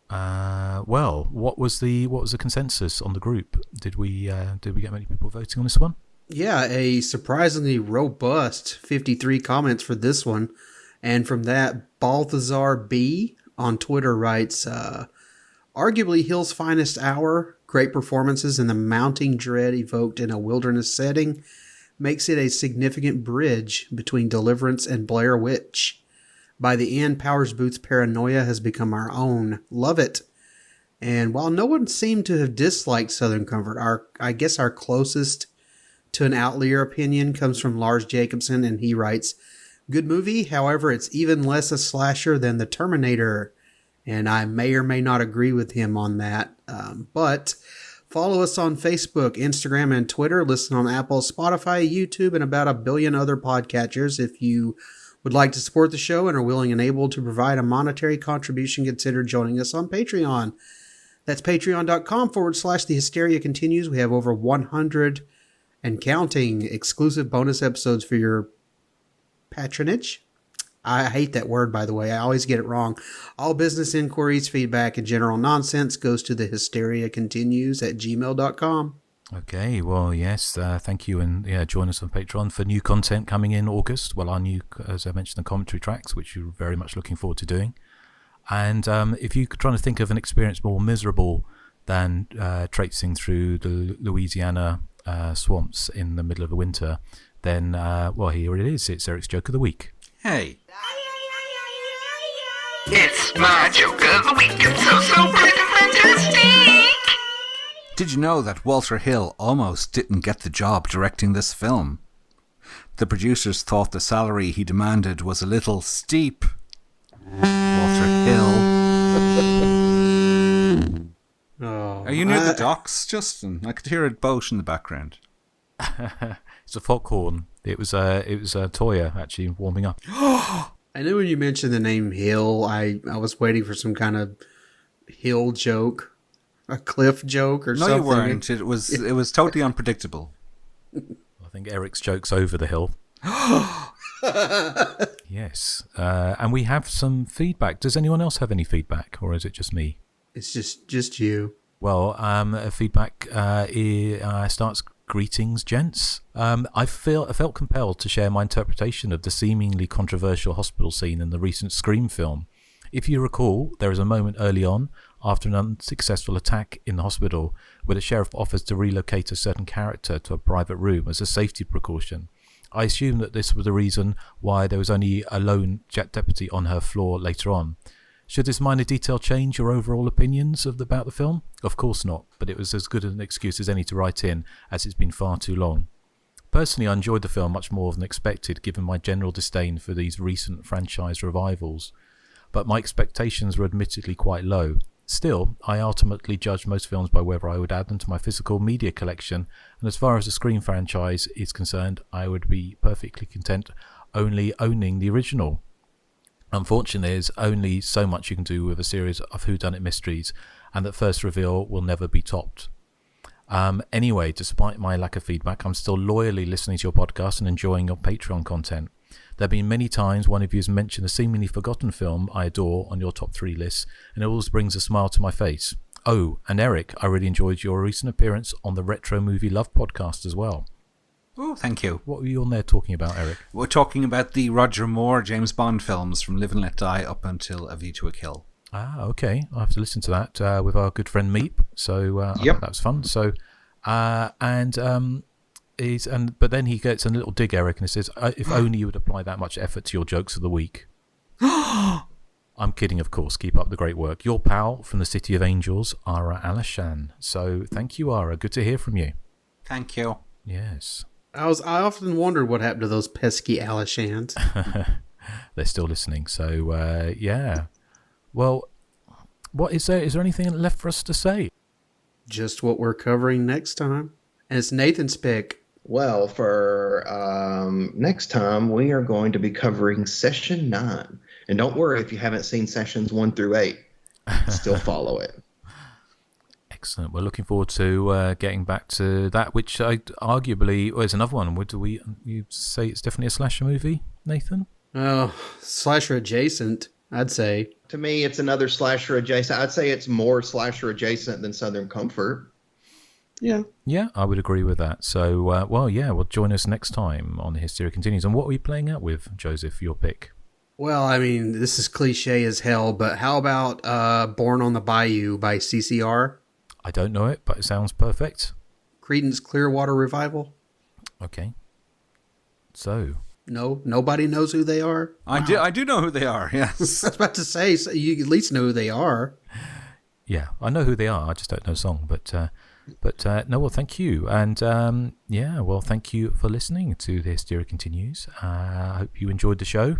what was the consensus on the group? Did we get many people voting on this one? Yeah, a surprisingly robust 53 comments for this one. And from that, Balthazar B on Twitter writes, arguably Hill's finest hour, great performances, and the mounting dread evoked in a wilderness setting makes it a significant bridge between Deliverance and Blair Witch. By the end, Powers Booth's paranoia has become our own. Love it. And while no one seemed to have disliked Southern Comfort, I guess our closest to an outlier opinion comes from Lars Jacobson, and he writes, good movie, however, it's even less a slasher than The Terminator. And I may or may not agree with him on that. But follow us on Facebook, Instagram, and Twitter. Listen on Apple, Spotify, YouTube, and about a billion other podcatchers. If you would like to support the show and are willing and able to provide a monetary contribution, consider joining us on Patreon. That's patreon.com/The Hysteria Continues. We have over 100 and counting exclusive bonus episodes for your patronage. I hate that word, by the way. I always get it wrong. All business inquiries, feedback, and general nonsense goes to the Hysteria Continues at gmail.com. Okay, well, yes, thank you. And join us on Patreon for new content coming in August. Well, our new, as I mentioned, the commentary tracks, which you're very much looking forward to doing. And if you're trying to think of an experience more miserable than traipsing through the Louisiana swamps in the middle of the winter, then, here it is. It's Eric's Joke of the Week. Hey. It's my joke of the week. It's so fantastic. Did you know that Walter Hill almost didn't get the job directing this film? The producers thought the salary he demanded was a little steep. Walter Hill. Oh, Are you near the docks, Justin? I could hear a boat in the background. It's a foghorn. It was Toya actually warming up. I knew when you mentioned the name Hill, I was waiting for some kind of hill joke, a cliff joke or something. No, you weren't. It was totally unpredictable. I think Eric's joke's over the hill. Yes. And we have some feedback. Does anyone else have any feedback, or is it just me? It's just you. Well, feedback starts. Greetings, gents. I felt compelled to share my interpretation of the seemingly controversial hospital scene in the recent Scream film. If you recall, there is a moment early on, after an unsuccessful attack in the hospital, where the sheriff offers to relocate a certain character to a private room as a safety precaution. I assume that this was the reason why there was only a lone jet deputy on her floor later on. Should this minor detail change your overall opinions about the film? Of course not, but it was as good an excuse as any to write in, as it's been far too long. Personally, I enjoyed the film much more than expected, given my general disdain for these recent franchise revivals, but my expectations were admittedly quite low. Still, I ultimately judge most films by whether I would add them to my physical media collection, and as far as the Scream franchise is concerned, I would be perfectly content only owning the original. Unfortunately, there's only so much you can do with a series of whodunit mysteries, and that first reveal will never be topped. Anyway, despite my lack of feedback, I'm still loyally listening to your podcast and enjoying your Patreon content. There have been many times one of you has mentioned a seemingly forgotten film I adore on your top 3 lists, and it always brings a smile to my face. Oh, and Erik, I really enjoyed your recent appearance on the Retro Movie Love podcast as well. Oh, thank you. What were you on there talking about, Erik? We're talking about the Roger Moore James Bond films from Live and Let Die up until A View to a Kill. Ah, okay. I'll have to listen to that with our good friend Meep. So I thought that was fun. So, but then he gets a little dig, Erik, and he says, if only you would apply that much effort to your jokes of the week. I'm kidding, of course. Keep up the great work. Your pal from the City of Angels, Ara Alashan. So thank you, Ara. Good to hear from you. Thank you. Yes. I often wondered what happened to those pesky Alashans. They're still listening. So, yeah. Well, what is there? Is there anything left for us to say? Just what we're covering next time. And it's Nathan's pick. Well, for next time, we are going to be covering Session 9. And don't worry if you haven't seen Sessions 1 through 8. Still follow it. Excellent. We're looking forward to getting back to that, which arguably is another one. You say it's definitely a slasher movie, Nathan? Oh, slasher adjacent, I'd say. To me, it's another slasher adjacent. I'd say it's more slasher adjacent than Southern Comfort. Yeah. Yeah, I would agree with that. So, well, join us next time on Hysteria Continues. And what are we playing out with, Joseph, your pick? Well, I mean, this is cliche as hell, but how about Born on the Bayou by CCR? I don't know it, but it sounds perfect. Creedence Clearwater Revival. Okay. So. No, nobody knows who they are? I do know who they are, yes. I was about to say, so you at least know who they are. Yeah, I know who they are. I just don't know the song. But no, well, thank you. And, thank you for listening to The Hysteria Continues. I hope you enjoyed the show.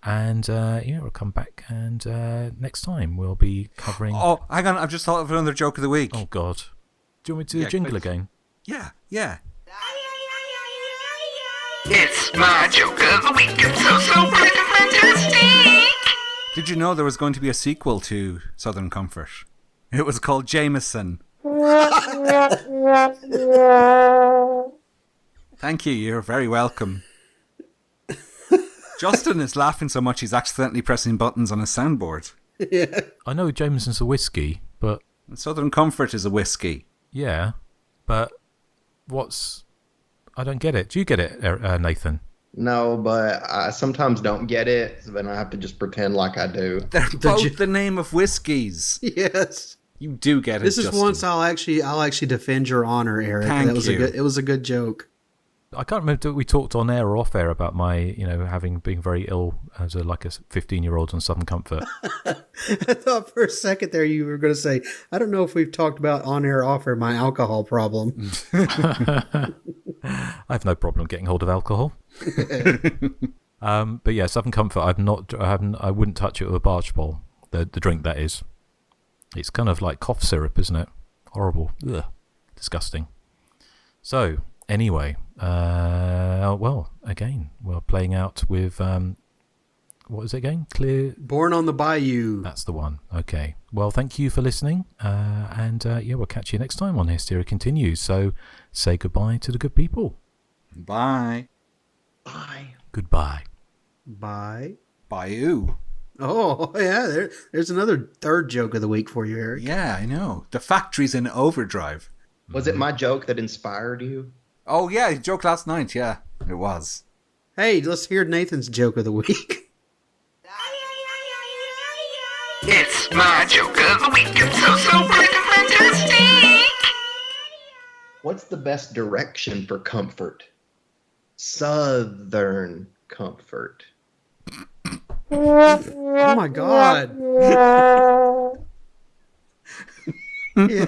And, we'll come back and next time we'll be covering... Oh, hang on. I've just thought of another joke of the week. Oh, God. Do you want me to do the jingle again? Yeah. It's my joke of the week. It's so pretty fantastic. Did you know there was going to be a sequel to Southern Comfort? It was called Jameson. Thank you. You're very welcome. Justin is laughing so much he's accidentally pressing buttons on his soundboard. Yeah. I know Jameson's a whiskey, but... Southern Comfort is a whiskey. Yeah, but I don't get it. Do you get it, Nathan? No, but I sometimes don't get it, so then I have to just pretend like I do. They're both the name of whiskeys. Yes. You do get it, This is Justin. once I'll actually defend your honor, Erik. Thank you. It was a good joke. I can't remember if we talked on air or off air about my, being very ill as a 15-year-old on Southern Comfort. I thought for a second there you were going to say, I don't know if we've talked about on air, off air, my alcohol problem. I have no problem getting hold of alcohol. But yeah, Southern Comfort, I wouldn't touch it with a barge pole. The drink, that is. It's kind of like cough syrup, isn't it? Horrible. Ugh. Disgusting. So, anyway, again, we're playing out with, what is it again? Born on the Bayou. That's the one. Okay. Well, thank you for listening. We'll catch you next time on Hysteria Continues. So, say goodbye to the good people. Bye. Bye. Goodbye. Bye. Bayou. Oh, yeah. There's another third joke of the week for you, Eric. Yeah, I know. The factory's in overdrive. Was it my joke that inspired you? Oh, yeah, he joked last night. Yeah, it was. Hey, let's hear Nathan's joke of the week. It's my joke of the week. It's so bright and fantastic. What's the best direction for comfort? Southern comfort. Oh my God. Yeah.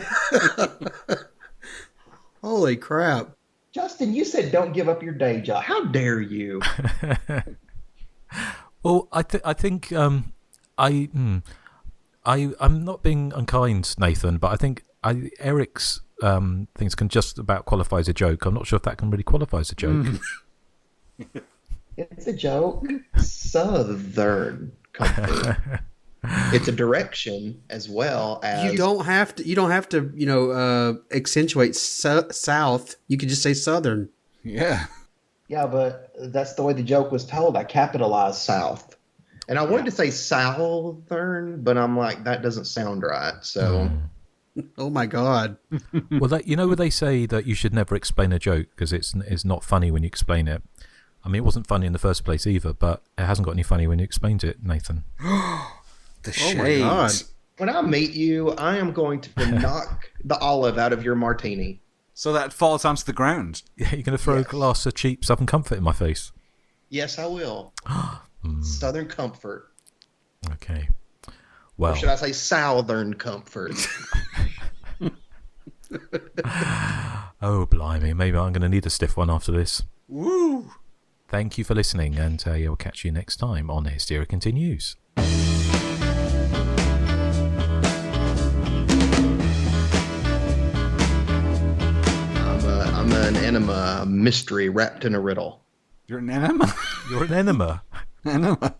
Holy crap. Justin, you said don't give up your day job. How dare you? Well, I think I'm not being unkind, Nathan, but I think Eric's things can just about qualify as a joke. I'm not sure if that can really qualify as a joke. It's a joke. Southern comfort. It's a direction as well as You don't have to, accentuate south. You could just say southern. Yeah. Yeah, but that's the way the joke was told. I capitalized south. And I wanted to say southern, but I'm like, that doesn't sound right. So Oh my God. Well, where they say that you should never explain a joke because it's not funny when you explain it. I mean, it wasn't funny in the first place either, but it hasn't got any funny when you explained it, Nathan. The Oh my God. shades. when I meet you, I am going to knock the olive out of your martini. So that falls onto the ground. Yeah, you're going to throw a glass of cheap Southern Comfort in my face. Yes, I will. Southern Comfort. Okay. Well, Or should I say Southern Comfort? oh, blimey. Maybe I'm going to need a stiff one after this. Woo! Thank you for listening, and we'll catch you next time on Hysteria Continues. I'm an enema, a mystery wrapped in a riddle. You're an enema? You're an enema. Enema.